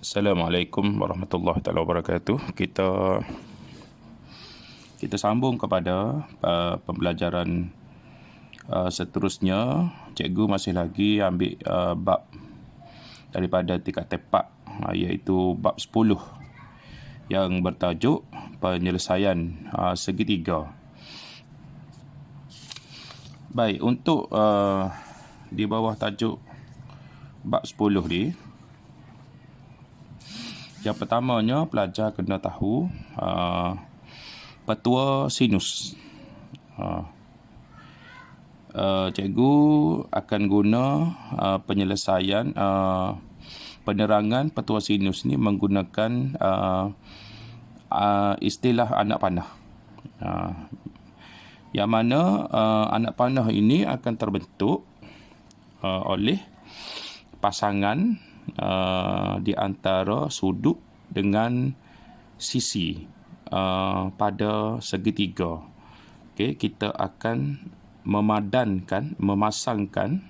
Assalamualaikum warahmatullahi taala wabarakatuh. Kita sambung kepada pembelajaran seterusnya. Cikgu masih lagi ambil bab daripada tingkat tepak, iaitu bab 10 yang bertajuk penyelesaian segitiga. Baik, untuk di bawah tajuk bab 10 ni, yang pertamanya pelajar kena tahu petua sinus. Cikgu akan guna penyelesaian penerangan petua sinus ni menggunakan istilah anak panah. Yang mana anak panah ini akan terbentuk oleh pasangan di antara sudut dengan sisi pada segitiga. Okey, kita akan memasangkan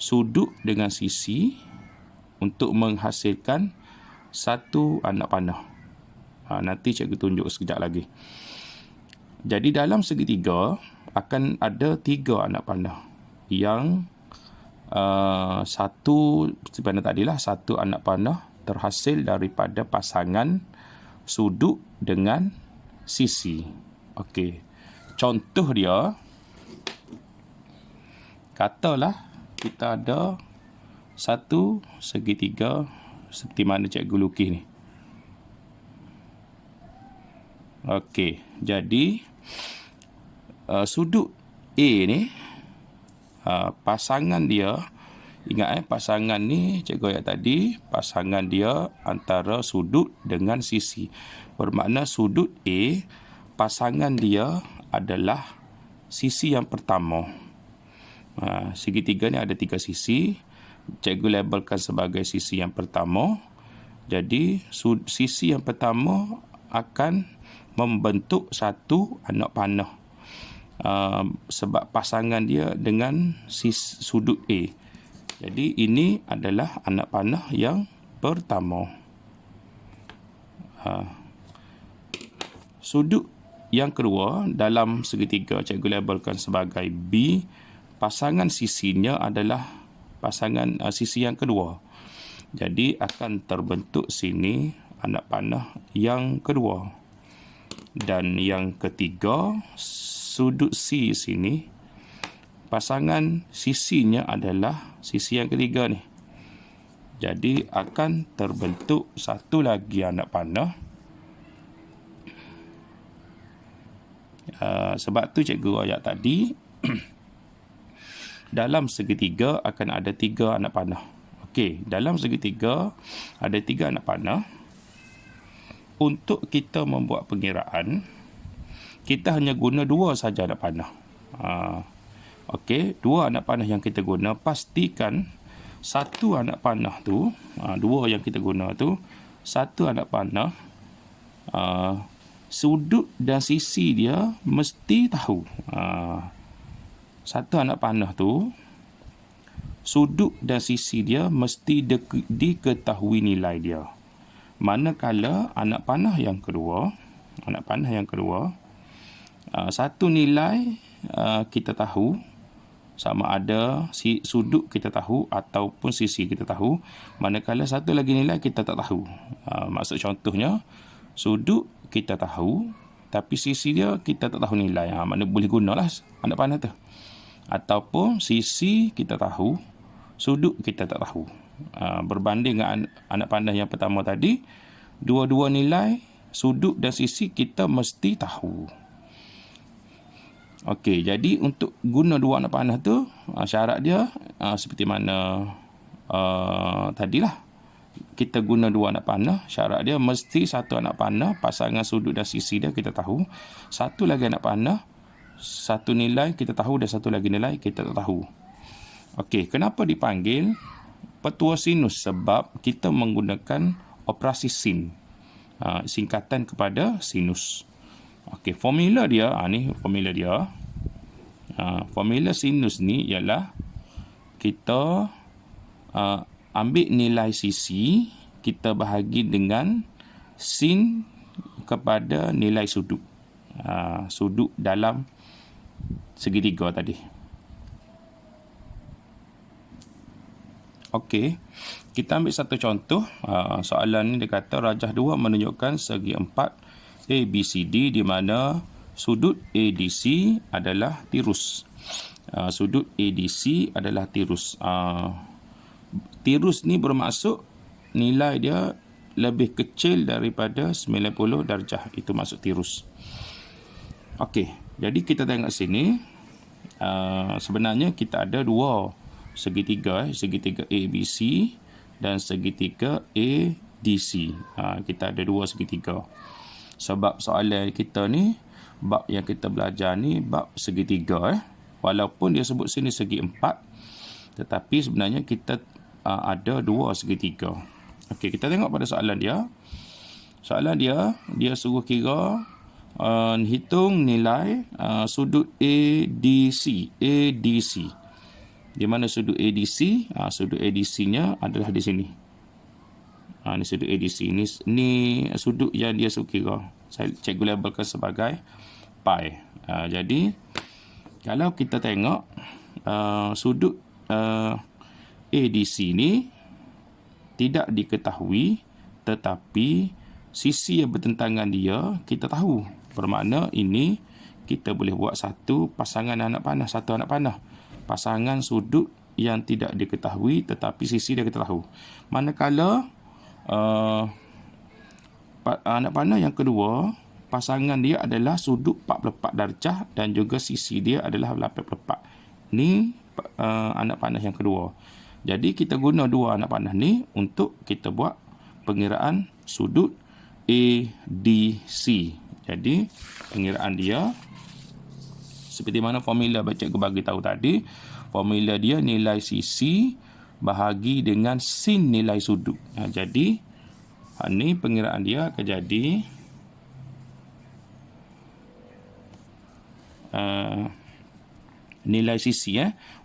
sudut dengan sisi untuk menghasilkan satu anak panah. Nanti cikgu tunjuk sekejap lagi. Jadi dalam segitiga akan ada 3 anak panah yang satu sebenarnya tadilah satu anak panah terhasil daripada pasangan sudut dengan sisi. Okey. Contoh dia, katalah kita ada satu segitiga seperti mana cikgu lukis ni. Okey, jadi sudut A ni, pasangan dia, ingat pasangan ni cikgu ayat tadi, pasangan dia antara sudut dengan sisi. Bermakna sudut A, pasangan dia adalah sisi yang pertama. Segitiga ni ada 3 sisi, cikgu labelkan sebagai sisi yang pertama. Jadi sisi yang pertama akan membentuk satu anak panah. Sebab pasangan dia dengan sudut A. Jadi ini adalah anak panah yang pertama. Sudut yang kedua dalam segitiga cikgu labelkan sebagai B. Pasangan sisinya adalah pasangan sisi yang kedua. Jadi akan terbentuk sini anak panah yang kedua. Dan yang ketiga, sudut C sini, pasangan sisinya adalah sisi yang ketiga ni. Jadi akan terbentuk satu lagi anak panah. Sebab tu cikgu ayat tadi dalam segitiga akan ada 3 anak panah. Okey, dalam segitiga ada 3 anak panah. Untuk kita membuat pengiraan, kita hanya guna 2 saja anak panah. Okey, 2 anak panah yang kita guna, pastikan satu anak panah tu, 2 yang kita guna tu, satu anak panah, sudut dan sisi dia mesti tahu. Satu anak panah tu, sudut dan sisi dia mesti diketahui nilai dia. Manakala anak panah yang kedua, satu nilai kita tahu, sama ada sudut kita tahu ataupun sisi kita tahu, manakala satu lagi nilai kita tak tahu. Maksud contohnya, sudut kita tahu tapi sisi dia kita tak tahu nilai. Maknanya boleh gunalah anak panah tu. Ataupun sisi kita tahu, sudut kita tak tahu. Berbanding dengan anak panah yang pertama tadi, dua-dua nilai sudut dan sisi kita mesti tahu. Okey, jadi untuk guna 2 anak panah tu, syarat dia seperti mana tadilah. Kita guna 2 anak panah, syarat dia mesti satu anak panah, pasangan sudut dan sisi dia kita tahu. Satu lagi anak panah, satu nilai kita tahu dan satu lagi nilai kita tak tahu. Okey, kenapa dipanggil petua sinus? Sebab kita menggunakan operasi sin, singkatan kepada sinus. Okey, formula dia, ni formula dia. Formula sinus ni ialah kita ambil nilai sisi, kita bahagi dengan sin kepada nilai sudut. Sudut dalam segitiga tadi. Okey, kita ambil satu contoh. Soalan ni dia kata rajah 2 menunjukkan segi 4 ABCD di mana sudut ADC adalah tirus. Sudut ADC adalah tirus. Tirus ni bermaksud nilai dia lebih kecil daripada 90 darjah. Itu maksud tirus. Okey, jadi kita tengok sini. Sebenarnya kita ada dua segitiga. Segitiga ABC dan segitiga ADC. Kita ada dua segitiga. Sebab soalan kita ni, bab yang kita belajar ni, bab segitiga. Walaupun dia sebut sini segi 4, tetapi sebenarnya kita ada dua segitiga. Okey, kita tengok pada soalan dia. Soalan dia suruh kira hitung nilai sudut ADC. Di mana sudut ADC? Sudut ADC-nya adalah di sini. Ini sudut ADC. Ini sudut yang dia suruh kira. Cikgu labelkan sebagai pi. Jadi, kalau kita tengok sudut ADC ni tidak diketahui, tetapi sisi yang bertentangan dia kita tahu. Bermakna ini kita boleh buat satu pasangan anak panah, satu anak panah. Pasangan sudut yang tidak diketahui tetapi sisi dia kita tahu. Manakala anak panah yang kedua, pasangan dia adalah sudut 44 darjah dan juga sisi dia adalah 84. Ini anak panah yang kedua. Jadi kita guna dua anak panah ni untuk kita buat pengiraan sudut ADC. Jadi pengiraan dia seperti mana formula cikgu bagi tahu tadi. Formula dia nilai sisi bahagi dengan sin nilai sudut. Jadi ni pengiraan dia akan jadi nilai sisi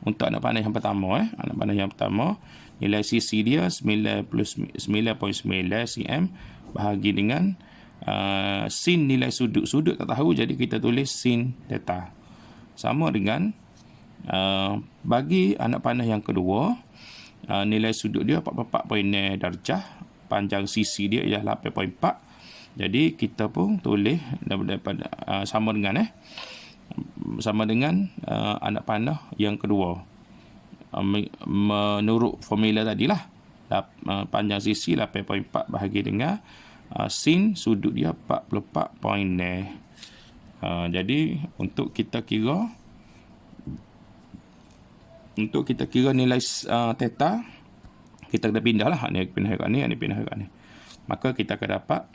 untuk anak panah yang pertama. Anak panah yang pertama, nilai sisi dia 9.9 cm bahagi dengan sin nilai sudut. Sudut tak tahu, jadi kita tulis sin theta. Sama dengan bagi anak panah yang kedua, nilai sudut dia 44.6 darjah, panjang sisi dia ialah 8.4. Jadi kita pun tulis daripada sama dengan anak panah yang kedua. Menurut formula tadilah, panjang sisi 8.4 bahagi dengan sin sudut dia 44.6. Jadi untuk kita kira nilai theta, kita kena pindahlah. Ni pindah kat ni, ni pindah kat ni. Maka kita akan dapat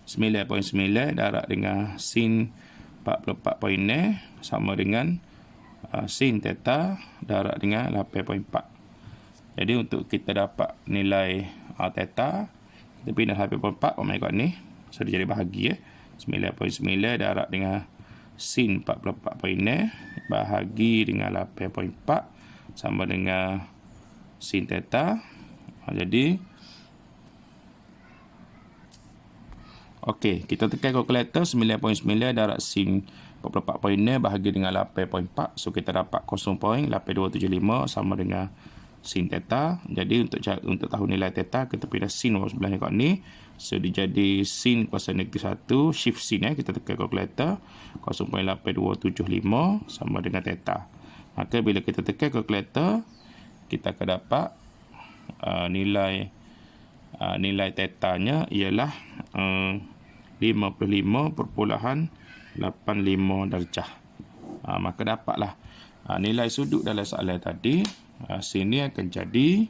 9.9 darab dengan sin 44.6 sama dengan sin theta darab dengan 8.4. Jadi untuk kita dapat nilai theta, kita pindah 8.4 kat ni. So dia jadi bahagi 9.9 darab dengan sin 44.6 bahagi dengan 8.4 sama dengan sin theta. Jadi okey, kita tekan kalkulator. 9.9 darab sin 44.6 bahagi dengan 8.4. So kita dapat 0.8275 sama dengan sin theta. Jadi untuk tahu nilai theta, kita pindah sin sebelahnya kat ni. So dia jadi sin kuasa negatif 1, shift sin kita tekan kalkulator. 0.8275 sama dengan theta. Maka bila kita tekan kalkulator, kita akan dapat nilai tetanya ialah 55.85 darjah. Maka dapatlah nilai sudut dalam soalan tadi. Sini akan jadi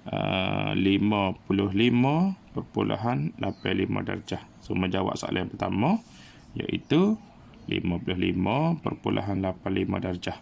55.85 darjah. So menjawab soalan pertama iaitu 55.85 darjah.